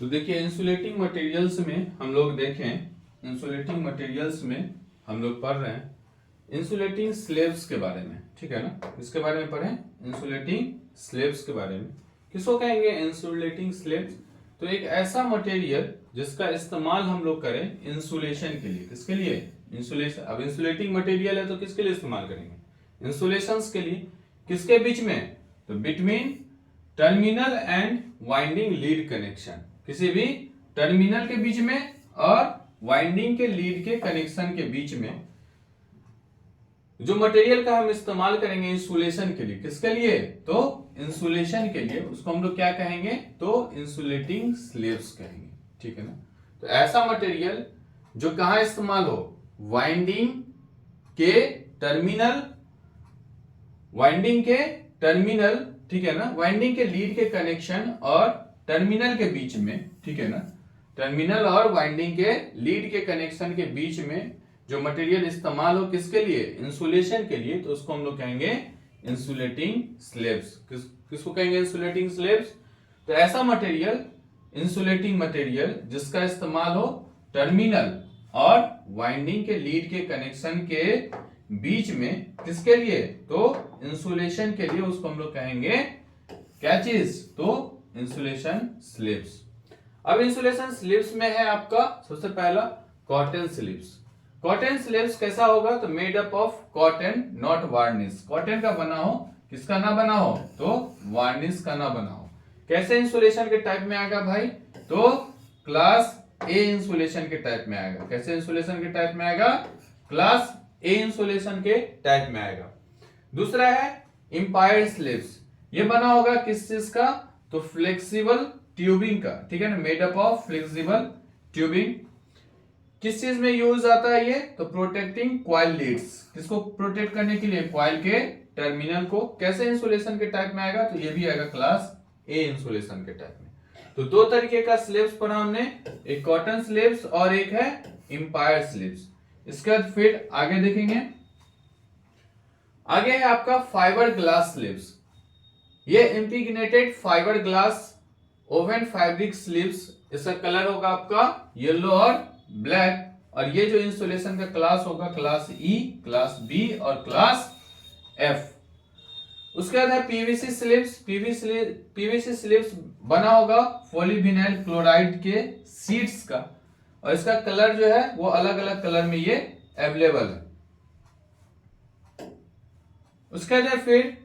तो देखिए insulating materials में हम लोग देखें, इंसुलेटिंग मटेरियल्स में हम लोग पढ़ रहे हैं इंसुलेटिंग स्लैब्स के बारे में, ठीक है ना। इसके बारे में पढ़ें, इंसुलेटिंग स्लैब्स के बारे में। किसको कहेंगे इंसुलेटिंग स्लैब्स? तो एक ऐसा मटेरियल जिसका इस्तेमाल हम लोग करें इंसुलेशन के लिए। किसके लिए? इंसुलेशन। अब इंसुलेटिंग मटेरियल है तो किसके लिए इस्तेमाल करेंगे? इंसुलेशंस के लिए। किसके बीच में? तो between terminal and winding lead connection, किसी भी टर्मिनल के बीच में और वाइंडिंग के लीड के कनेक्शन के बीच में जो मटेरियल का हम इस्तेमाल करेंगे इंसुलेशन के लिए। किसके लिए? तो इंसुलेशन के लिए। उसको हम लोग क्या कहेंगे? तो इंसुलेटिंग स्लैब्स कहेंगे, ठीक है ना। तो ऐसा मटेरियल जो कहां इस्तेमाल हो? वाइंडिंग के टर्मिनल, वाइंडिंग के टर्मिनल, ठीक है ना, वाइंडिंग के लीड के कनेक्शन और टर्मिनल के बीच में, ठीक है ना, टर्मिनल और वाइंडिंग के लीड के कनेक्शन के बीच में जो मटेरियल इस्तेमाल हो। किसके लिए? इंसुलेशन के लिए। तो उसको हम लोग कहेंगे इंसुलेटिंग स्लैब्स। किसको कहेंगे? Insulating slabs. तो ऐसा मटेरियल, इंसुलेटिंग मटेरियल जिसका इस्तेमाल हो टर्मिनल और वाइंडिंग के लीड के कनेक्शन के बीच में। किसके लिए? तो इंसुलेशन के लिए। उसको हम लोग कहेंगे क्या चीज? तो इंसुलेशन स्लैब्स। अब इंसुलेशन स्लैब्स में है आपका सबसे पहला कॉटन स्लैब्स। कॉटन स्लैब्स कैसा होगा? तो made up of cotton not varnish. Cotton का बना हो, किसका ना बना हो? तो वार्निश का ना बना हो। कैसे इंसुलेशन के टाइप में आएगा भाई? तो क्लास ए इंसुलेशन के टाइप में आएगा। कैसे इंसुलेशन के टाइप में आएगा? क्लास ए इंसुलेशन के टाइप में आएगा। दूसरा है इंपायर्ड स्लैब्स। ये बना होगा किस चीज का? तो फ्लेक्सिबल ट्यूबिंग का, ठीक है ना, made up of flexible tubing. किस चीज में यूज आता है ये? तो प्रोटेक्टिंग कॉइल लीड्स। किसको प्रोटेक्ट करने के लिए? कॉइल के टर्मिनल को। कैसे इंसुलेशन के टाइप में आएगा? तो ये भी आएगा क्लास ए इंसुलेशन के टाइप में। तो दो तरीके का स्लैब्स पढ़ा हमने, एक कॉटन स्लैब्स और एक है इंपायर स्लैब्स। इसके बाद फिर आगे देखेंगे, आगे है आपका फाइबर ग्लास स्लैब्स। ये integrated fibre glass oven fabric sleeves. इसका कलर होगा आपका येलो और ब्लैक। और ये जो इंसुलेशन का क्लास होगा क्लास ई, क्लास बी और क्लास एफ। उसके बाद है पीवीसी स्लीव्स। पीवीसी स्लीव्स बना होगा पॉलीविनाइल क्लोराइड के शीट्स का। और इसका कलर जो है वो अलग अलग कलर में ये अवेलेबल है। उसके बाद फिर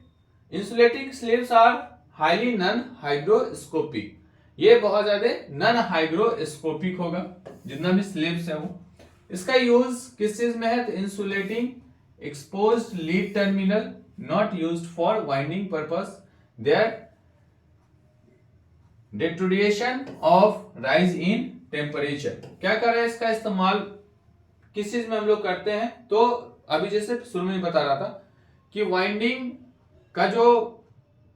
insulating sleeves are highly non hygroscopic. ये बहुत ज्यादा नॉन हाइग्रोस्कोपिक होगा जितना भी स्लीव्स है वो। इसका यूज किस चीज में है? तो insulating exposed lead terminal, not used for winding purpose. There deterioration of rise in temperature. क्या कर रहे हैं? इसका इस्तेमाल किस चीज में हम लोग करते हैं? तो अभी जैसे शुरू में बता रहा था कि वाइंडिंग का जो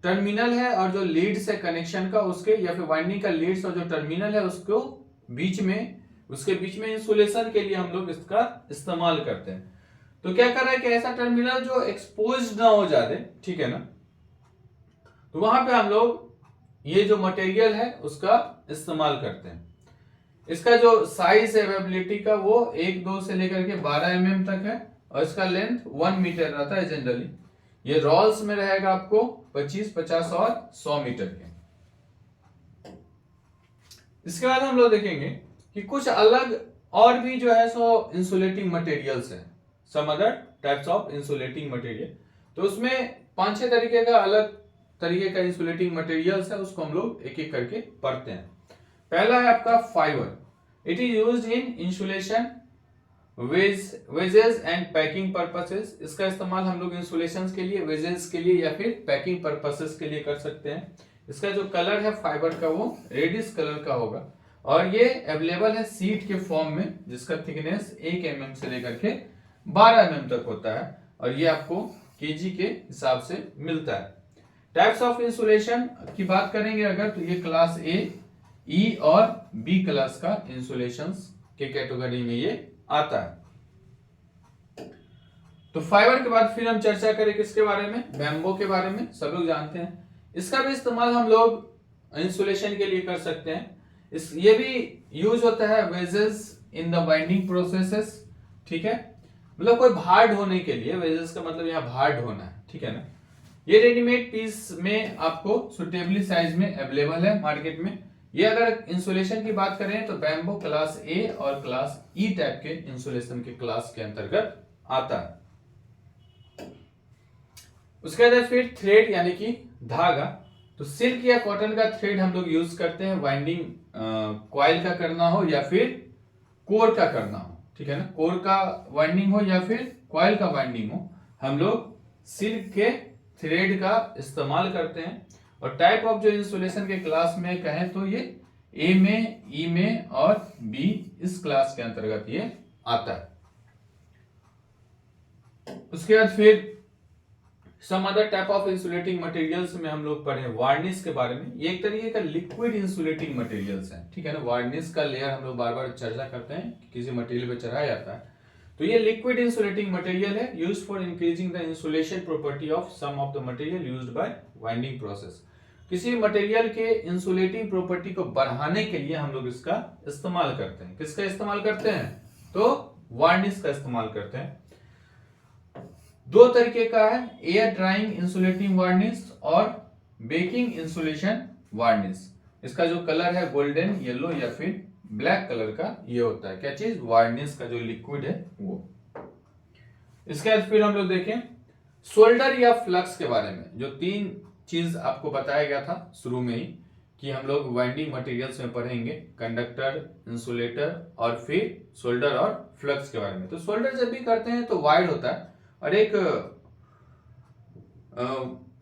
टर्मिनल है और जो लीड्स है कनेक्शन का उसके, या फिर वाइंडिंग का लीड्स और जो टर्मिनल है उसको बीच में, उसके बीच में इंसुलेशन के लिए हम लोग इसका इस्तेमाल करते हैं। तो क्या कर रहा है कि ऐसा टर्मिनल जो एक्सपोज ना हो जाए, ठीक है ना, तो वहां पे हम लोग ये जो मटेरियल है उसका इस्तेमाल करते हैं। इसका जो साइज है अवेलेबिलिटी का वो 1-2 से लेकर के 12 mm तक है। और इसका लेंथ 1 मीटर रहता है जनरली। ये रोल्स में रहेगा आपको 25, 50 और 100 मीटर के। इसके बाद हम लोग देखेंगे कि कुछ अलग और भी जो है सो इंसुलेटिंग मटेरियल्स हैं, some other types of insulating material. तो उसमें 5-6 तरीके का अलग तरीके का इंसुलेटिंग मटेरियल्स है, उसको हम लोग एक एक करके पढ़ते हैं। पहला है आपका fibre. It is used in insulation wedges and packing purposes. इसका इस्तेमाल हम लोग इंसुलेशन के लिए, वेजेस के लिए या फिर पैकिंग पर्पसेस के लिए कर सकते हैं। इसका जो कलर है फाइबर का वो रेडिश कलर का होगा। और ये अवेलेबल है सीट के फॉर्म में, जिसका थिकनेस 1 mm से लेकर के 12 mm तक होता है। और ये आपको केजी के हिसाब से मिलता है। टाइप्स ऑफ इंसुलेशन की बात करेंगे अगर, तो ये क्लास ए, ई और बी क्लास का इंसुलेशन के कैटेगरी में ये आता है। तो फाइबर के बाद फिर हम चर्चा करें किसके बारे में? बैम्बो के बारे में। सब लोग जानते हैं इसका भी इस्तेमाल हम लोग इंसुलेशन के लिए कर सकते हैं। ये भी यूज होता है wages in the binding processes, ठीक है, मतलब कोई भार ढोने के लिए, वेजेस का मतलब यहाँ भार ढोना है, ठीक है ना। ये रेडीमेड पीस में आपको सुटेबली साइज में अवेलेबल है मार्केट में। ये अगर इंसुलेशन की बात करें तो बैम्बो क्लास ए और क्लास ई टाइप के इंसुलेशन के क्लास के अंतर्गत आता है। उसके बाद फिर थ्रेड यानी कि धागा, तो सिल्क या कॉटन का थ्रेड हम लोग यूज करते हैं वाइंडिंग कॉइल का करना हो या फिर कोर का करना हो, ठीक है ना, कोर का वाइंडिंग हो या फिर कॉइल का वाइंडिंग हो, हम लोग सिल्क के थ्रेड का इस्तेमाल करते हैं। और टाइप ऑफ जो इंसुलेशन के क्लास में कहें तो ये ए में, ई में और बी इस क्लास के अंतर्गत ये आता है। उसके बाद फिर some other type of insulating materials में हम लोग पढ़े वार्निश के बारे में। ये एक तरीके का लिक्विड इंसुलेटिंग मटेरियल्स है, ठीक है ना। वार्निश का लेयर हम लोग बार बार चर्चा करते हैं कि किसी मटेरियल पे चढ़ाया जाता है, तो ये लिक्विड इंसुलेटिंग मटेरियल है used for increasing the insulation property of some of the material used by winding process. किसी मटेरियल के इंसुलेटिंग प्रॉपर्टी को बढ़ाने के लिए हम लोग इसका इस्तेमाल करते हैं। किसका इस्तेमाल करते हैं? तो वार्निश का इस्तेमाल करते हैं। दो तरीके का है, एयर ड्राइंग इंसुलेटिंग वार्निश और बेकिंग इंसुलेशन वार्निश। इसका जो कलर है गोल्डन, येलो या फिर ब्लैक कलर का ये होता है, क्या चीज? वार्निश का जो लिक्विड है वो। इसके बाद फिर हम लोग देखें सोल्डर या फ्लक्स के बारे में। जो तीन चीज आपको बताया गया था शुरू में ही कि हम लोग वाइंडिंग मटेरियल्स में पढ़ेंगे, कंडक्टर, इंसुलेटर और फिर सोल्डर और फ्लक्स के बारे में। तो सोल्डर जब भी करते हैं तो वाइड होता है और एक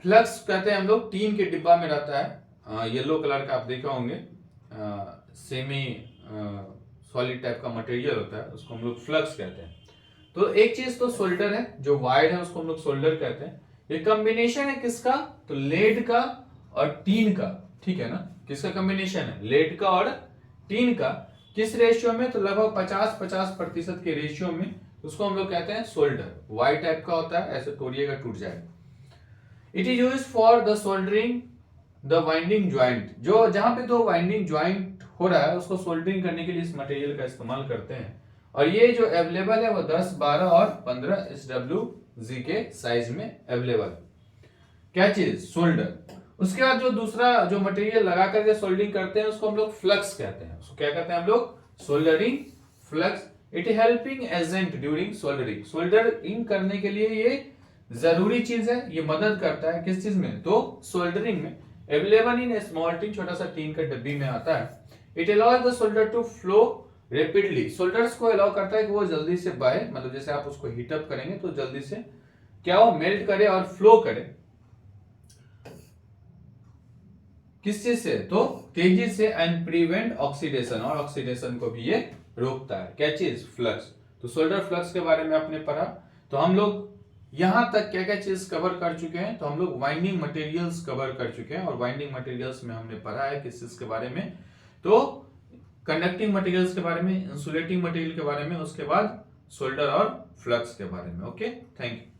फ्लक्स कहते हैं हम लोग, टीन के डिब्बा में रहता है, येलो कलर का आप देखे होंगे, सेमी सॉलिड टाइप का मटेरियल होता है, उसको हम लोग फ्लक्स कहते हैं। तो एक चीज तो सोल्डर है जो वाइड है, उसको हम लोग सोल्डर कहते हैं। ये कॉम्बिनेशन है किसका? तो लेड का और टीन का, ठीक है ना। किसका कॉम्बिनेशन है? लेड का और टीन का। किस रेशियो में? तो लगभग 50-50% के रेशियो में। उसको हम लोग कहते हैं सोल्डर। वाई टाइप का होता है, ऐसे तोड़िएगा टूट जाएगा। It is used for the soldering the winding joint. जो जहां पे दो वाइंडिंग ज्वाइंट हो रहा है उसको सोल्डरिंग करने के लिए इस मटेरियल का इस्तेमाल करते हैं। और ये जो अवेलेबल है वो 10, 12 और 15 SWG के साइज में अवेलेबल। क्या चीज? सोल्डर। उसके बाद जो दूसरा जो मटेरियल लगा करके सोल्डरिंग करते हैं उसको हम लोग फ्लक्स कहते हैं। उसको क्या कहते हैं हम लोग? Soldering flux. It helping agent during soldering. Soldering करने के लिए ये जरूरी चीज है, ये मदद करता है किस चीज में? तो सोल्डरिंग में। अवेलेबल इन स्मॉल टीन, छोटा सा टीन का डब्बी में आता है। It allows the solder to flow rapidly. Solders को अलाउ करता है कि वो जल्दी से बहे, मतलब जैसे आप उसको हीटअप करेंगे तो जल्दी से क्या हो? मेल्ट करे और फ्लो करे। किस चीज से? तो तेजी से। एंड प्रिवेंट ऑक्सीडेशन, और ऑक्सीडेशन को भी ये रोकता है। क्या चीज? फ्लक्स। तो सोल्डर फ्लक्स के बारे में आपने पढ़ा। तो हम लोग यहां तक क्या क्या चीज कवर कर चुके हैं? तो हम लोग वाइंडिंग मटेरियल्स कवर कर चुके हैं। और वाइंडिंग मटेरियल्स में हमने पढ़ा है किस चीज के बारे में? तो कंडक्टिंग मटेरियल्स के बारे में, इंसुलेटिंग मटेरियल के बारे में, उसके बाद सोल्डर और फ्लक्स के बारे में। Okay, thank you.